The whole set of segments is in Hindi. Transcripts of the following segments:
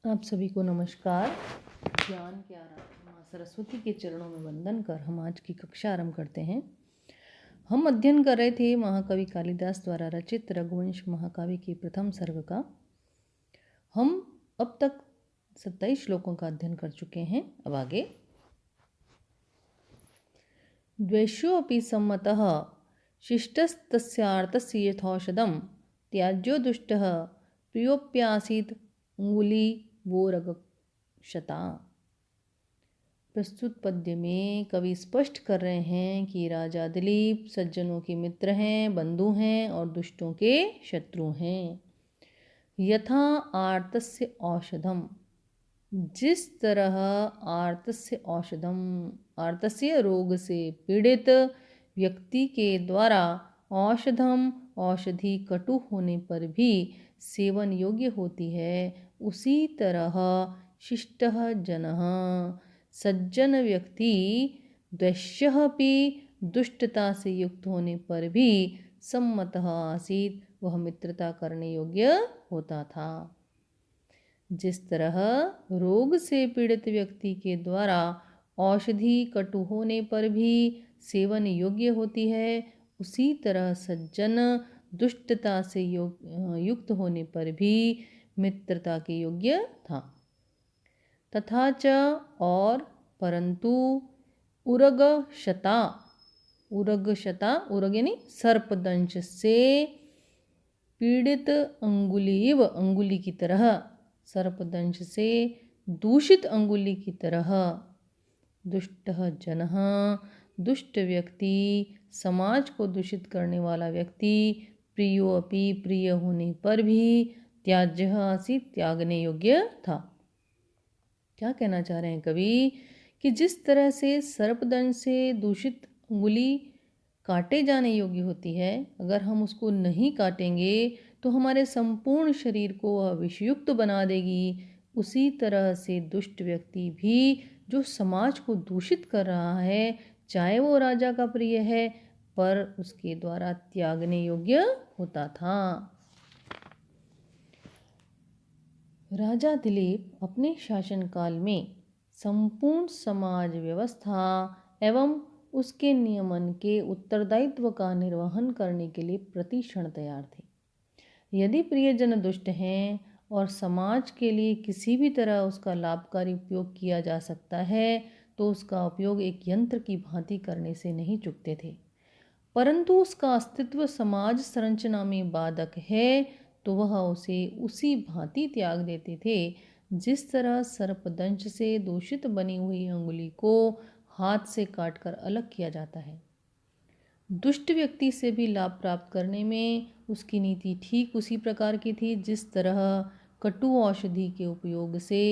आप सभी को नमस्कार। ज्ञान के आराध्य माँ सरस्वती के चरणों में वंदन कर हम आज की कक्षा आरंभ करते हैं। हम अध्ययन कर रहे थे महाकवि कालिदास द्वारा रचित रघुवंश महाकाव्य के प्रथम सर्ग का। हम अब तक 27 श्लोकों का अध्ययन कर चुके हैं। अब आगे। द्वेष्योऽपि सम्मतः शिष्टस्तस्यार्थस्य यथौषधं त्याज्यो दुष्टः प्रियोप्यासीत् अंगुलीवोरगक्षता। प्रस्तुत पद्य में कवि स्पष्ट कर रहे हैं कि राजा दिलीप सज्जनों के मित्र हैं, बंधु हैं और दुष्टों के शत्रु हैं। यथा आर्तस्य औषधम, जिस तरह आर्तस्य औषधम, आर्तस्य रोग से पीड़ित व्यक्ति के द्वारा औषधम औषधि कटु होने पर भी सेवन योग्य होती है, उसी तरह शिष्टः जनः, सज्जन व्यक्ति द्वैष्यः अपि दुष्टता से युक्त होने पर भी सम्मतः आसीत्, वह मित्रता करने योग्य होता था। जिस तरह रोग से पीड़ित व्यक्ति के द्वारा औषधि कटु होने पर भी सेवन योग्य होती है, उसी तरह सज्जन दुष्टता से युक्त होने पर भी मित्रता के योग्य था। तथा च और परंतु उरगशता, उरगशता, उरग यानी सर्पदंश से पीड़ित अंगुलीव, अंगुली की तरह, सर्पदंश से दूषित अंगुली की तरह, दुष्टः जनः, दुष्ट व्यक्ति, समाज को दूषित करने वाला व्यक्ति, प्रियो अपि, प्रिय होने पर भी, त्याज्यः आसीत्, त्यागने योग्य था। क्या कहना चाह रहे हैं कवि कि जिस तरह से सर्पदंश से दूषित अंगुली काटे जाने योग्य होती है, अगर हम उसको नहीं काटेंगे तो हमारे संपूर्ण शरीर को वह विषयुक्त बना देगी। उसी तरह से दुष्ट व्यक्ति भी जो समाज को दूषित कर रहा है, चाहे वो राजा का प्रिय है, पर उसके द्वारा त्यागने योग्य होता था। राजा दिलीप अपने शासनकाल में संपूर्ण समाज व्यवस्था एवं उसके नियमन के उत्तरदायित्व का निर्वहन करने के लिए प्रति क्षण तैयार थे। यदि प्रियजन दुष्ट हैं और समाज के लिए किसी भी तरह उसका लाभकारी उपयोग किया जा सकता है, तो उसका उपयोग एक यंत्र की भांति करने से नहीं चूकते थे। परंतु उसका अस्तित्व समाज संरचना में बाधक है, तो वह उसे उसी भांति त्याग देते थे जिस तरह सर्पदंश से दूषित बनी हुई अंगुली को हाथ से काटकर अलग किया जाता है। दुष्ट व्यक्ति से भी लाभ प्राप्त करने में उसकी नीति ठीक उसी प्रकार की थी जिस तरह कटु औषधि के उपयोग से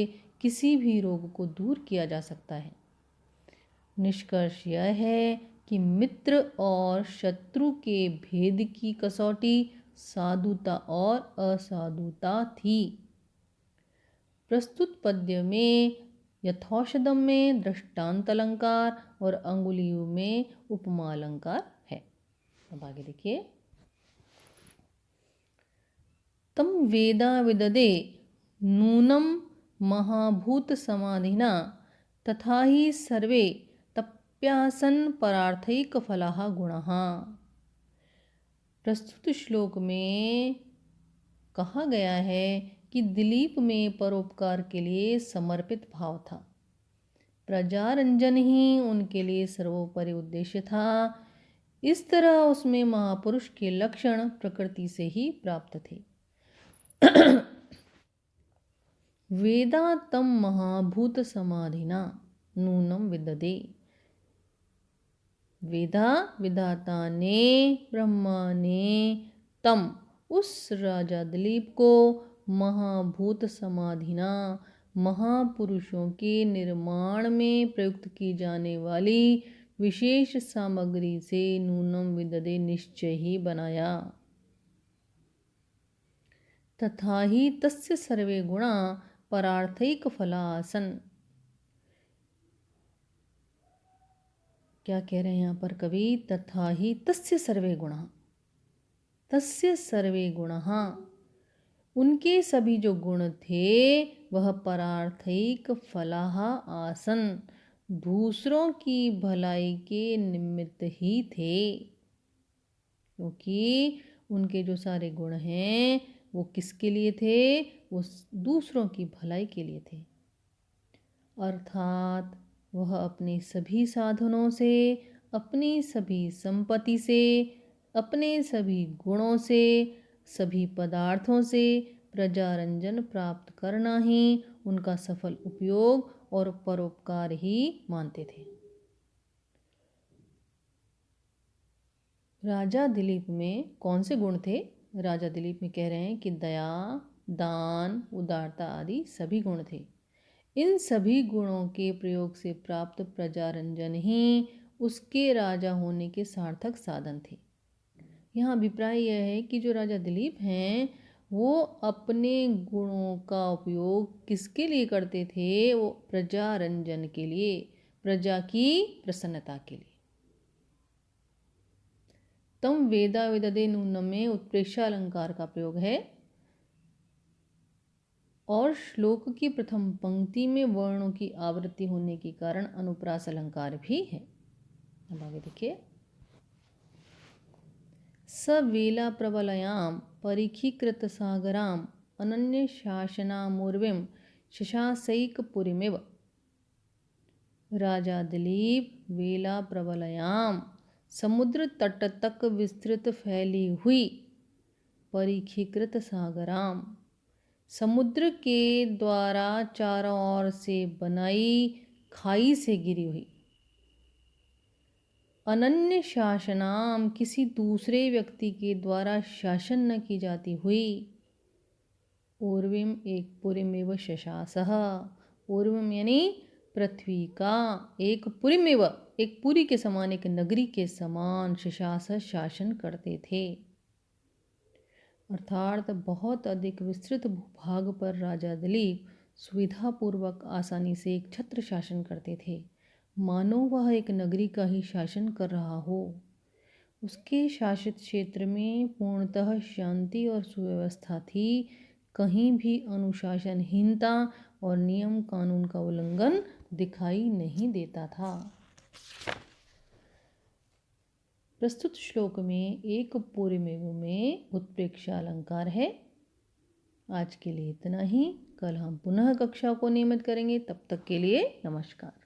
किसी भी रोग को दूर किया जा सकता है। निष्कर्ष यह है कि मित्र और शत्रु के भेद की कसौटी साधुता और असाधुता थी। प्रस्तुत पद्य में यथौषधम में दृष्टांत अलंकार और अंगुलियों में उपमा अलंकार है। अब आगे देखिए। तम वेदा विददे नूनम महाभूत समाधिना तथा ही सर्वे तप्यासन परार्थैक फलाः गुणः। प्रस्तुत श्लोक में कहा गया है कि दिलीप में परोपकार के लिए समर्पित भाव था। प्रजारंजन ही उनके लिए सर्वोपरि उद्देश्य था। इस तरह उसमें महापुरुष के लक्षण प्रकृति से ही प्राप्त थे। वेदा तम महाभूत समाधिना नूनम विददे, वेदा विधाता ने, ब्रह्मा ने, तम उस राजा दिलीप को महाभूत समाधिना, महापुरुषों के निर्माण में प्रयुक्त की जाने वाली विशेष सामग्री से नूनम विददे निश्चय ही बनाया। तथा ही तस्य सर्वे गुणा परार्थैक फलासन। क्या कह रहे हैं यहाँ पर कवि? तथा ही तस्य सर्वे गुणा, तस्य सर्वे गुणा, उनके सभी जो गुण थे वह परार्थैक फलाह आसन, दूसरों की भलाई के निमित्त ही थे। क्योंकि उनके जो सारे गुण हैं वो किसके लिए थे? वो दूसरों की भलाई के लिए थे। अर्थात वह अपने सभी साधनों से, अपनी सभी संपत्ति से, अपने सभी गुणों से, सभी पदार्थों से प्रजारंजन प्राप्त करना ही उनका सफल उपयोग और परोपकार ही मानते थे। राजा दिलीप में कौन से गुण थे? राजा दिलीप में कह रहे हैं कि दया, दान, उदारता आदि सभी गुण थे। इन सभी गुणों के प्रयोग से प्राप्त प्रजारंजन ही उसके राजा होने के सार्थक साधन थे। यहाँ अभिप्राय यह है कि जो राजा दिलीप हैं वो अपने गुणों का उपयोग किसके लिए करते थे? वो प्रजारंजन के लिए, प्रजा की प्रसन्नता के लिए। तम वेदा वेददे नूनम में उत्प्रेक्षा अलंकार का प्रयोग है और श्लोक की प्रथम पंक्ति में वर्णों की आवृत्ति होने के कारण अनुप्रास अलंकार भी है। अब आगे देखिए। सवेला प्रबलयाम परीखीकृत सागराम अनन्य शासनामूर्विम शशासैक पुरीमेव। राजा दिलीप वेला प्रबलयाम, समुद्र तट तक विस्तृत फैली हुई, परीखीकृत सागराम, समुद्र के द्वारा चारों ओर से बनाई खाई से गिरी हुई, अनन्य शासनाम, किसी दूसरे व्यक्ति के द्वारा शासन न की जाती हुई, ऊर्विम एक पुरीमेव शशासः, ऊर्विम यानी पृथ्वी का, एक पुरीमेव एक पुरी के समान, एक नगरी के समान शशास शासन करते थे। अर्थात बहुत अधिक विस्तृत भूभाग पर राजा दिलीप सुविधापूर्वक आसानी से एक छत्र शासन करते थे, मानो वह एक नगरी का ही शासन कर रहा हो। उसके शासित क्षेत्र में पूर्णतः शांति और सुव्यवस्था थी, कहीं भी अनुशासनहीनता और नियम कानून का उल्लंघन दिखाई नहीं देता था। प्रस्तुत श्लोक में एक पूर्वमेव में उत्प्रेक्षा अलंकार है। आज के लिए इतना ही। कल हम पुनः कक्षा को नियमित करेंगे। तब तक के लिए नमस्कार।